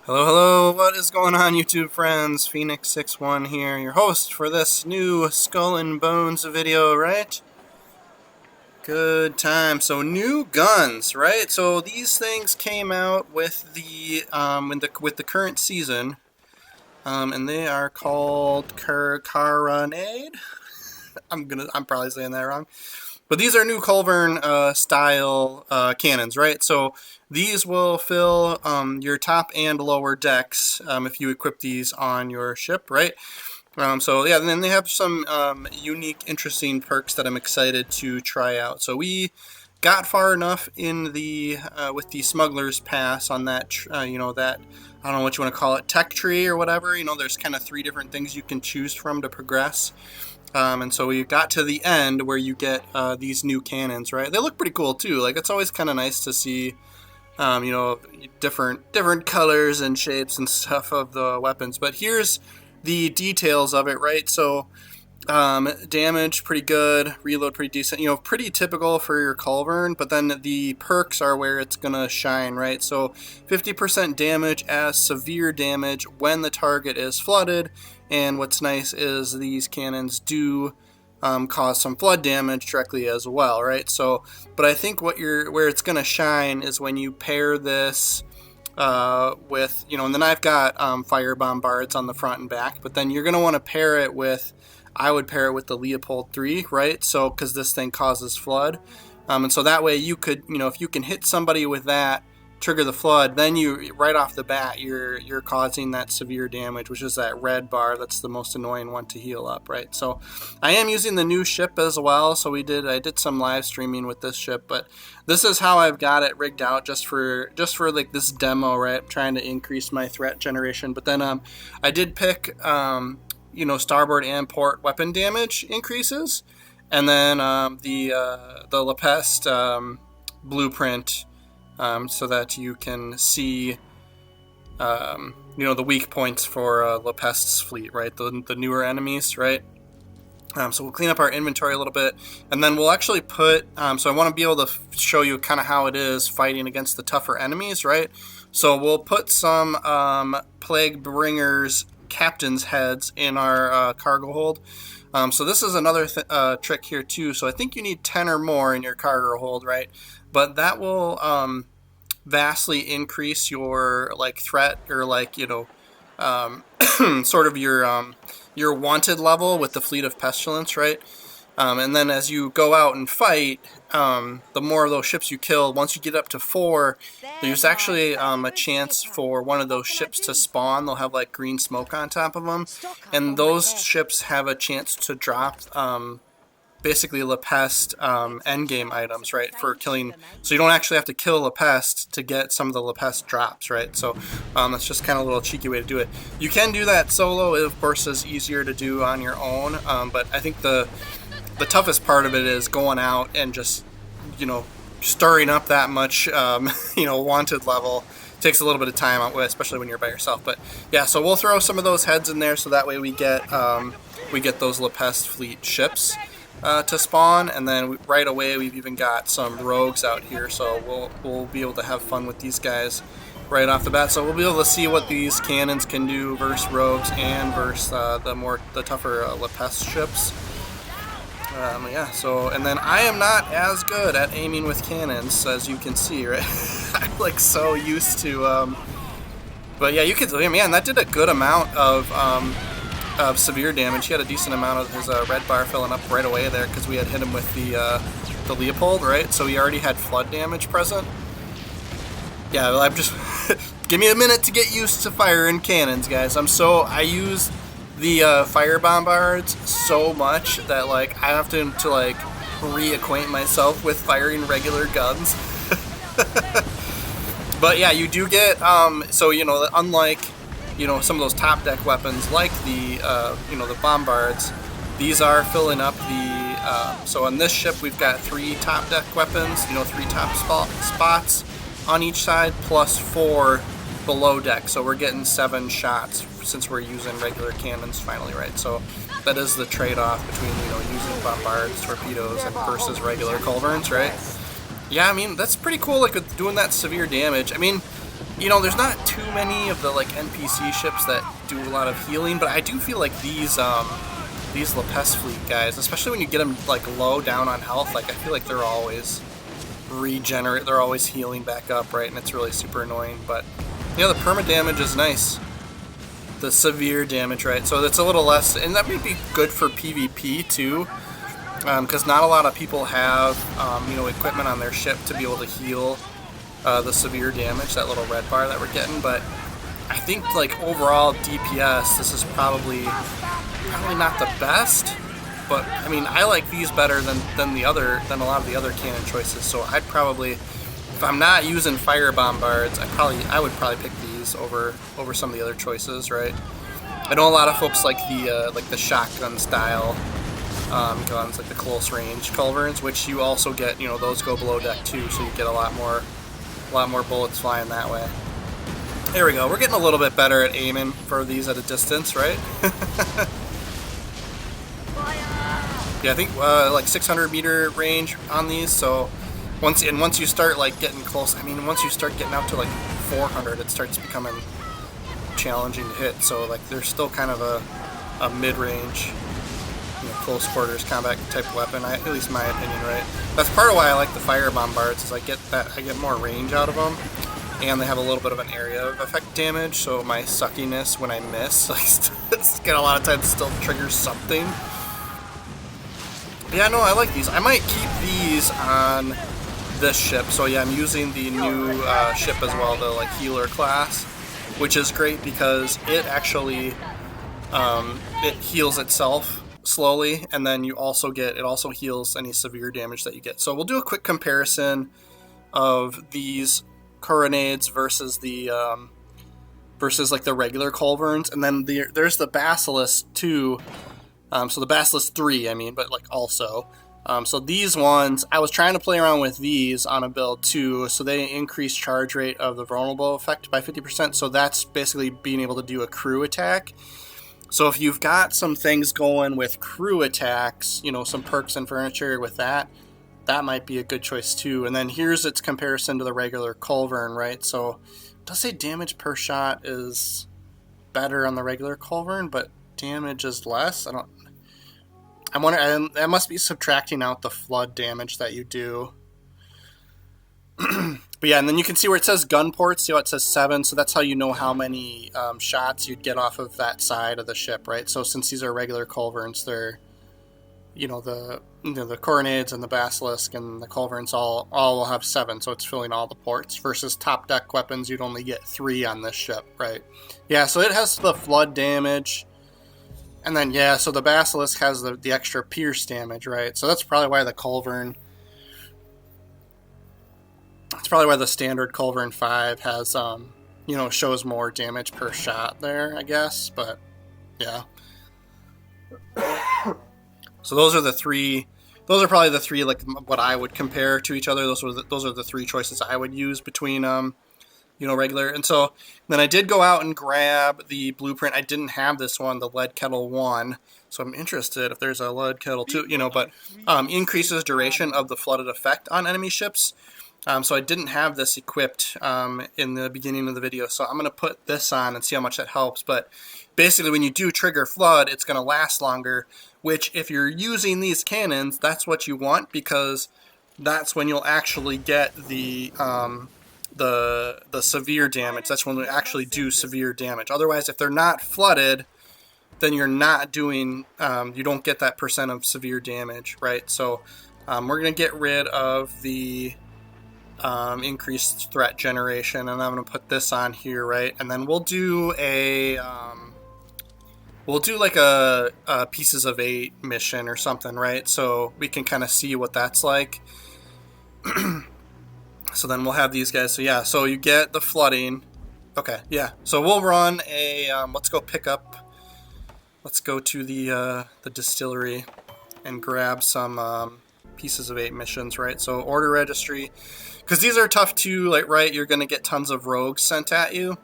Hello, hello, what is going on, YouTube friends? Phoenix61 here, your host for this new Skull and Bones video, right? Good time. So, new guns, right? So, these things came out with the current season, and they are called Carronade. I'm probably saying that wrong. But these are new Culverin style cannons, right? So these will fill your top and lower decks if you equip these on your ship, right? So yeah, and then they have some unique, interesting perks that I'm excited to try out. So we got far enough in the with the Smuggler's Pass on that, that, I don't know what you want to call it, tech tree or whatever. There's kind of 3 different things you can choose from to progress. And so we got to the end where you get these new cannons, right? They look pretty cool too. Like, it's always kind of nice to see, different colors and shapes and stuff of the weapons. But here's the details of it, right? So damage pretty good, reload pretty decent. Pretty typical for your Culverin. But then the perks are where it's gonna shine, right? So 50% damage as severe damage when the target is flooded. And what's nice is these cannons do cause some flood damage directly as well, right? So, but I think where it's going to shine is when you pair this with, and then I've got fire bombards on the front and back, but then you're going to want to pair it with, I would pair it with the Leopold 3, right? So, because this thing causes flood. And so that way you could, if you can hit somebody with that, trigger the flood, then you right off the bat you're causing that severe damage, which is that red bar. That's the most annoying one to heal up, right? So I am using the new ship as well. So I did some live streaming with this ship, but this is how I've got it rigged out just for like this demo, right? I'm trying to increase my threat generation. But then I did pick starboard and port weapon damage increases, and then the Lepest blueprint, so that you can see, the weak points for Lepest's fleet, right? The newer enemies, right? So we'll clean up our inventory a little bit, and then we'll actually put, so I want to be able to show you kind of how it is fighting against the tougher enemies, right? So we'll put some Plague Bringers captain's heads in our cargo hold. So this is another trick here too. So I think you need 10 or more in your cargo hold, right? But that will vastly increase your threat, or sort of your wanted level with the Fleet of Pestilence, right? And then as you go out and fight, the more of those ships you kill, once you get up to 4, there's actually a chance for one of those ships to spawn. They'll have like green smoke on top of them, and those ships have a chance to drop basically Lepest endgame items, right, for killing. So you don't actually have to kill Lepest to get some of the Lepest drops, right? So that's just kind of a little cheeky way to do it. You can do that solo. It, of course, is easier to do on your own, but I think the toughest part of it is going out and just, stirring up that much, wanted level. Takes a little bit of time, especially when you're by yourself. But yeah, so we'll throw some of those heads in there, so that way we get those Lepest fleet ships to spawn, and then right away we've even got some rogues out here, so we'll be able to have fun with these guys right off the bat. So we'll be able to see what these cannons can do versus rogues and versus the tougher Lepest ships. Yeah, so, and then I am not as good at aiming with cannons, as you can see, right? I'm so used to, but yeah, you can, man, that did a good amount of severe damage. He had a decent amount of his red bar filling up right away there, because we had hit him with the Leopold, right? So he already had flood damage present. Yeah, well, I'm just give me a minute to get used to firing cannons, guys. I use the fire bombards so much that I have to reacquaint myself with firing regular guns. But yeah, you do get so unlike some of those top deck weapons like the bombards, these are filling up the so on this ship we've got 3 top deck weapons, 3 top spots on each side, plus 4 below deck, so we're getting 7 shots since we're using regular cannons finally, right? So that is the trade-off between using bombards, torpedoes, and versus regular culverins, right? Yeah, I mean, that's pretty cool, with doing that severe damage. I mean, you know, there's not too many of the like NPC ships that do a lot of healing, but I do feel like these Lepest fleet guys, especially when you get them like low down on health, like I feel like they're always they're always healing back up, right? And it's really super annoying. But yeah, the perma damage is nice. The severe damage, right? So it's a little less, and that may be good for PvP too, because not a lot of people have you know, equipment on their ship to be able to heal the severe damage, that little red bar that we're getting. But I think like overall DPS, this is probably not the best, but I mean, I like these better than a lot of the other cannon choices. So I'd probably, if I'm not using fire bombards, I would probably pick these over some of the other choices, right? I know a lot of folks like the shotgun style guns, like the close range culverins, which you also get, you know, those go below deck too, so you get a lot more bullets flying that way. There we go. We're getting a little bit better at aiming for these at a distance, right? Yeah, I think like 600 meter range on these. So once you start like getting close, I mean, once you start getting out to like 400, it starts becoming challenging to hit. So like there's still kind of a mid-range, you know, close quarters combat type weapon. At least my opinion, right? That's part of why I like the fire bombards, is I get more range out of them, and they have a little bit of an area of effect damage. So my suckiness when I miss, I get a lot of times still triggers something. Yeah, no, I like these. I might keep these on this ship. So yeah, I'm using the new ship as well, the like healer class, which is great because it actually it heals itself slowly, and then it also heals any severe damage that you get. So we'll do a quick comparison of these Carronades versus like the regular culverins, and then there's the Basilisk too. So the Basilisk 3, I mean, but like also. So these ones, I was trying to play around with these on a build too, so they increase charge rate of the vulnerable effect by 50%, so that's basically being able to do a crew attack. So if you've got some things going with crew attacks, you know, some perks and furniture with that might be a good choice too. And then here's its comparison to the regular culverin, right? So it does say damage per shot is better on the regular culverin, but damage is less. I wonder, that must be subtracting out the flood damage that you do. But yeah, and then you can see where it says gun ports, see how it says 7, so that's how you know how many shots you'd get off of that side of the ship, right? So since these are regular culverins, they're, you know, the Carronades and the Basilisk and the culverins all will have 7, so it's filling all the ports, versus top deck weapons, you'd only get 3 on this ship, right? Yeah, so it has the flood damage. And then, yeah, so the Basilisk has the extra pierce damage, right? So that's probably why the culverin... That's probably why the standard culverin 5 has, you know, shows more damage per shot there, I guess. But, yeah. So those are the three... Those are probably the three, like, what I would compare to each other. Those are the 3 choices I would use between... you know, regular. And so then I did go out and grab the blueprint. I didn't have this one, the Lead Kettle 1, so I'm interested if there's a Lead Kettle 2, you know, but increases duration of the flooded effect on enemy ships. So I didn't have this equipped in the beginning of the video, so I'm going to put this on and see how much that helps. But basically when you do trigger flood, it's going to last longer, which if you're using these cannons, that's what you want, because that's when you'll actually get the severe damage. That's when we actually do severe damage. Otherwise, if they're not flooded, then you're not doing, you don't get that % of severe damage, right? So we're going to get rid of the increased threat generation, and I'm going to put this on here, right? And then we'll do like a Pieces of 8 mission or something, right? So we can kind of see what that's like. So then we'll have these guys. So yeah, so you get the flooding. Okay, yeah. So we'll run a, let's go to the distillery and grab some Pieces of 8 missions, right? So order registry, because these are tough to, like, right, you're going to get tons of rogues sent at you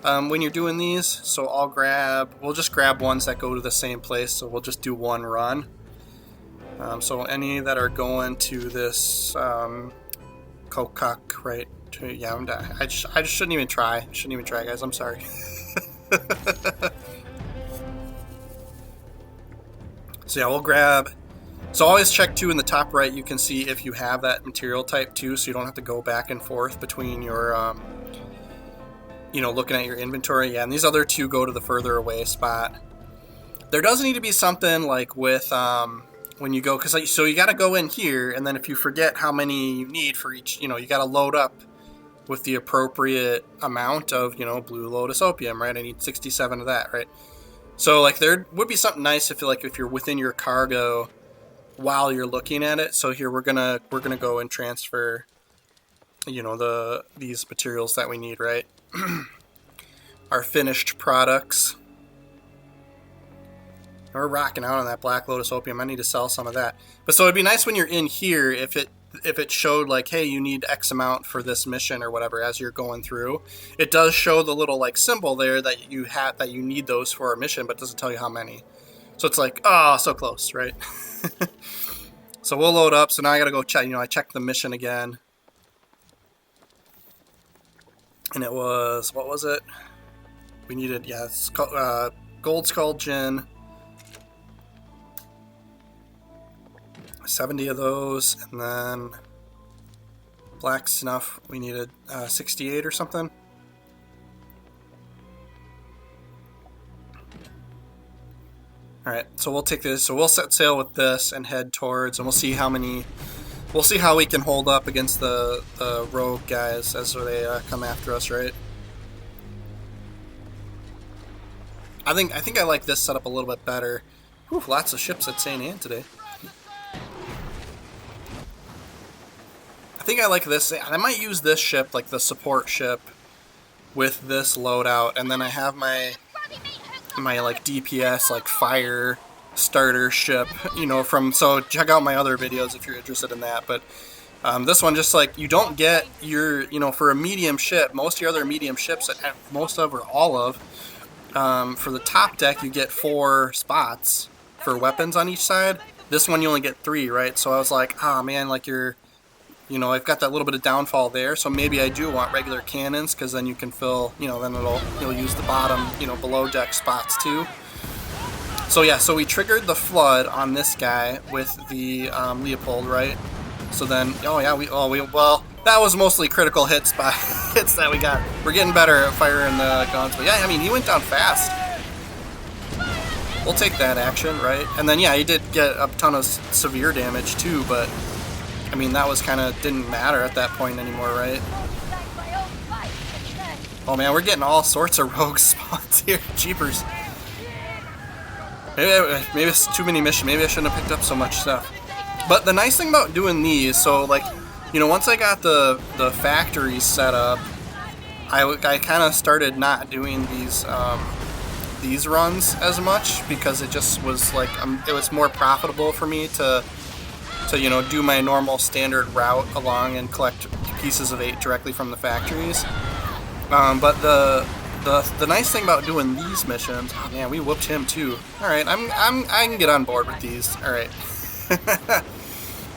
when you're doing these. So we'll just grab ones that go to the same place. So we'll just do one run. So any that are going to this Kokak, right? Yeah, I just shouldn't even try. Shouldn't even try, guys. I'm sorry. So yeah, we'll grab. So always check too in the top right. You can see if you have that material type too, so you don't have to go back and forth between your, you know, looking at your inventory. Yeah, and these other two go to the further away spot. There does need to be something like with when you go, because like, so you got to go in here, and then if you forget how many you need for each, you know, you got to load up with the appropriate amount of, you know, blue lotus opium, right? I need 67 of that, right? So like there would be something nice if you're within your cargo while you're looking at it. So here we're gonna go and transfer, you know, these materials that we need, right? Our finished products. We're rocking out on that black lotus opium. I need to sell some of that. But so it'd be nice when you're in here if it showed like, hey, you need X amount for this mission or whatever as you're going through. It does show the little like symbol there that you need those for a mission, but it doesn't tell you how many. So it's like, oh, so close, right? So we'll load up. So now I gotta go check. You know, I checked the mission again, and it was, what was it? We needed, yeah, it's called, Gold Skull Gin. 70 of those, and then black snuff, we needed 68 or something. Alright, so we'll take this, so we'll set sail with this and head towards, and we'll see how we can hold up against the rogue guys as they come after us, right? I think I like this setup a little bit better. Whew, lots of ships at St. Anne today. I think I like this. I might use this ship, like the support ship, with this loadout, and then I have my like DPS, like fire starter ship, you know, so check out my other videos if you're interested in that. But this one, just like, you don't get your, you know, for a medium ship, most of your other medium ships, most of or all of, for the top deck you get 4 spots for weapons on each side. This one you only get 3, right? So I was like, ah, man, like you know, I've got that little bit of downfall there, so maybe I do want regular cannons, because then you can fill, you know, then you'll use the bottom, you know, below deck spots too. So yeah, so we triggered the flood on this guy with the Leopold, right? So then, oh yeah, well, that was mostly critical hits by hits that we got. We're getting better at firing the guns, but yeah, I mean, he went down fast. We'll take that action, right? And then yeah, he did get a ton of severe damage too, but I mean, that was kind of, didn't matter at that point anymore, right? Oh man, we're getting all sorts of rogue spawns here. Jeepers. Maybe it's too many missions. Maybe I shouldn't have picked up so much stuff. But the nice thing about doing these, so like, you know, once I got the factories set up, I kind of started not doing these runs as much, because it just was like, it was more profitable for me to you know, do my normal standard route along and collect pieces of 8 directly from the factories. But the nice thing about doing these missions, oh man, we whooped him too. All right, I can get on board with these. All right.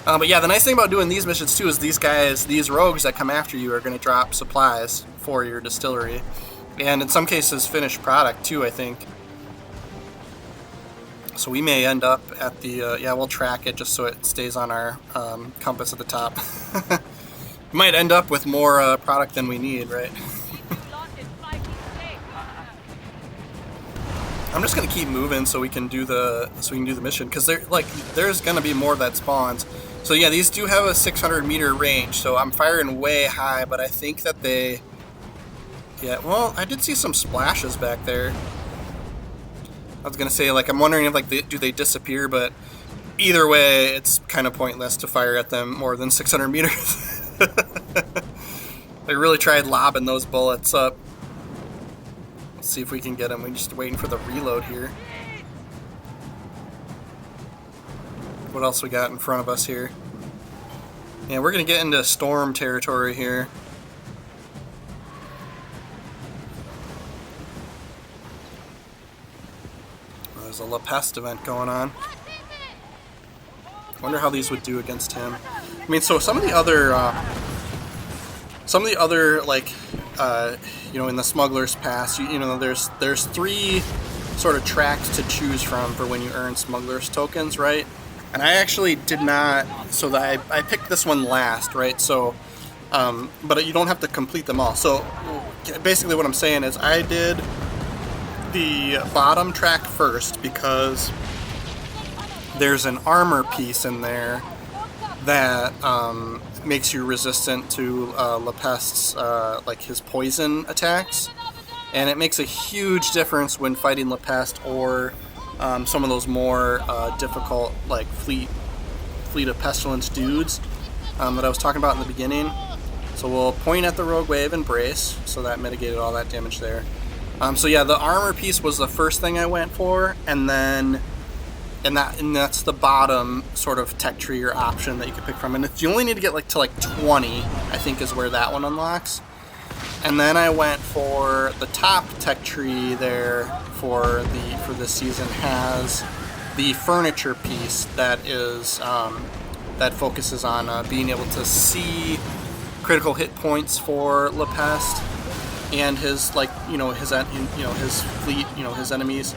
But yeah, the nice thing about doing these missions too is these rogues that come after you are going to drop supplies for your distillery, and in some cases finished product too, I think. So we may end up at the, yeah, we'll track it just so it stays on our compass at the top. We might end up with more product than we need, right? I'm just gonna keep moving so we can do the mission, because there's gonna be more that spawns. So yeah, these do have a 600 meter range, so I'm firing way high, but I think that they, yeah, well, I did see some splashes back there. I was gonna say, like, I'm wondering if, like, do they disappear, but either way, it's kind of pointless to fire at them more than 600 meters. I really tried lobbing those bullets up. Let's see if we can get them. We're just waiting for the reload here. What else we got in front of us here? Yeah, we're gonna get into storm territory here. There's a La Peste event going on. Wonder how these would do against him. I mean, so some of the some of the other, like, you know, in the Smuggler's Pass, you know, there's 3 sort of tracks to choose from for when you earn Smuggler's tokens, right? And I actually did not, so that I picked this one last, right? So, but you don't have to complete them all. So basically what I'm saying is I did the bottom track first because there's an armor piece in there that makes you resistant to Lepeste's, like his poison attacks. And it makes a huge difference when fighting Lepeste or some of those more difficult, like Fleet of Pestilence dudes that I was talking about in the beginning. So we'll point at the Rogue Wave and brace, so that mitigated all that damage there. So yeah, the armor piece was the first thing I went for, and then and that's the bottom sort of tech tree or option that you can pick from. And you only need to get like to like 20, I think, is where that one unlocks. And then I went for the top tech tree there for this season has the furniture piece that is that focuses on being able to see critical hit points for Lepeste and his, like, his fleet, his enemies,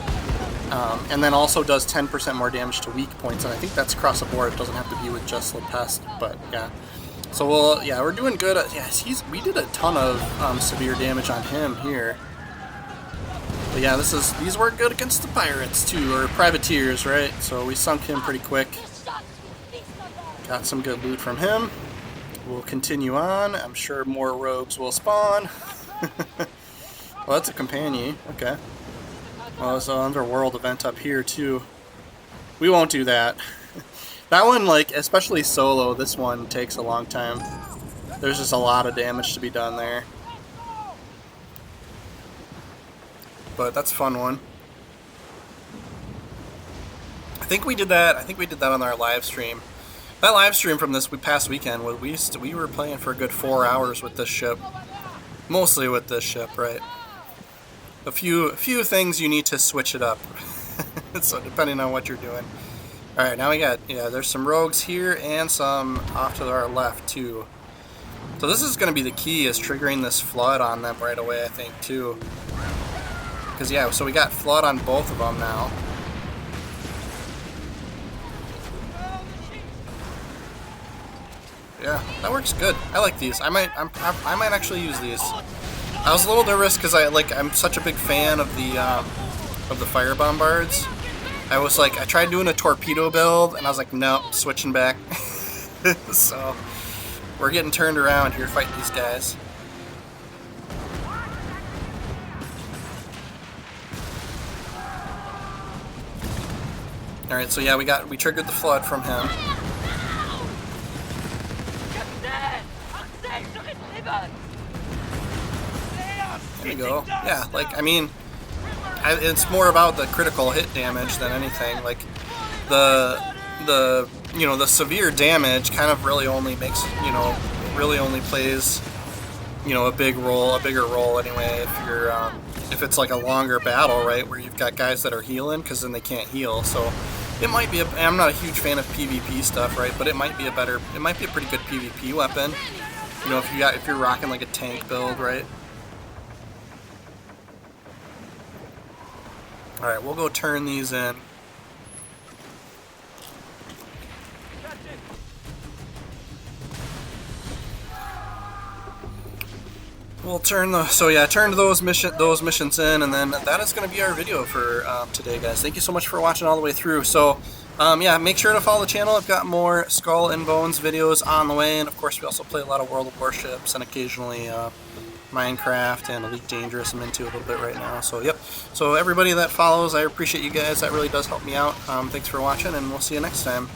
and then also does 10% more damage to weak points. And I think that's across the board. It doesn't have to be with just Lepeste, but yeah. So we're doing good. We did a ton of severe damage on him here. But yeah, these work good against the pirates too, or privateers, right? So we sunk him pretty quick. Got some good loot from him. We'll continue on. I'm sure more rogues will spawn. Well, that's a companion. Okay. Well, there's an underworld event up here too. We won't do that. That one, like, especially solo, this one takes a long time. There's just a lot of damage to be done there. But that's a fun one. I think we did that on our live stream. That live stream from this past weekend, we were playing for a good 4 hours with this ship. Mostly with this ship, right? A few things you need to switch it up. So depending on what you're doing. Alright, now we got, there's some rogues here and some off to our left too. So this is going to be the key, is triggering this flood on them right away, I think, too. Because, yeah, so we got flood on both of them now. Yeah, that works good. I like these. I might actually use these. I was a little nervous because I'm such a big fan of the fire bombards. I tried doing a torpedo build, and I was like, nope, switching back. So we're getting turned around here fighting these guys. All right, so yeah, we triggered the flood from him. There we go. Yeah, like, I mean, it's more about the critical hit damage than anything. Like, the severe damage kind of really only makes, really only plays, a bigger role anyway if it's like a longer battle, right, where you've got guys that are healing, because then they can't heal. So it might be I'm not a huge fan of PvP stuff, right, but it might be a pretty good PvP weapon. If you're rocking like a tank build, right? Alright, we'll go turn these in. We'll turn those missions in, and then that is going to be our video for today, guys. Thank you so much for watching all the way through. So, yeah, make sure to follow the channel. I've got more Skull and Bones videos on the way, and of course we also play a lot of World of Warships and occasionally Minecraft and Elite Dangerous I'm into a little bit right now. So, yep. So everybody that follows, I appreciate you guys. That really does help me out. Thanks for watching, and we'll see you next time.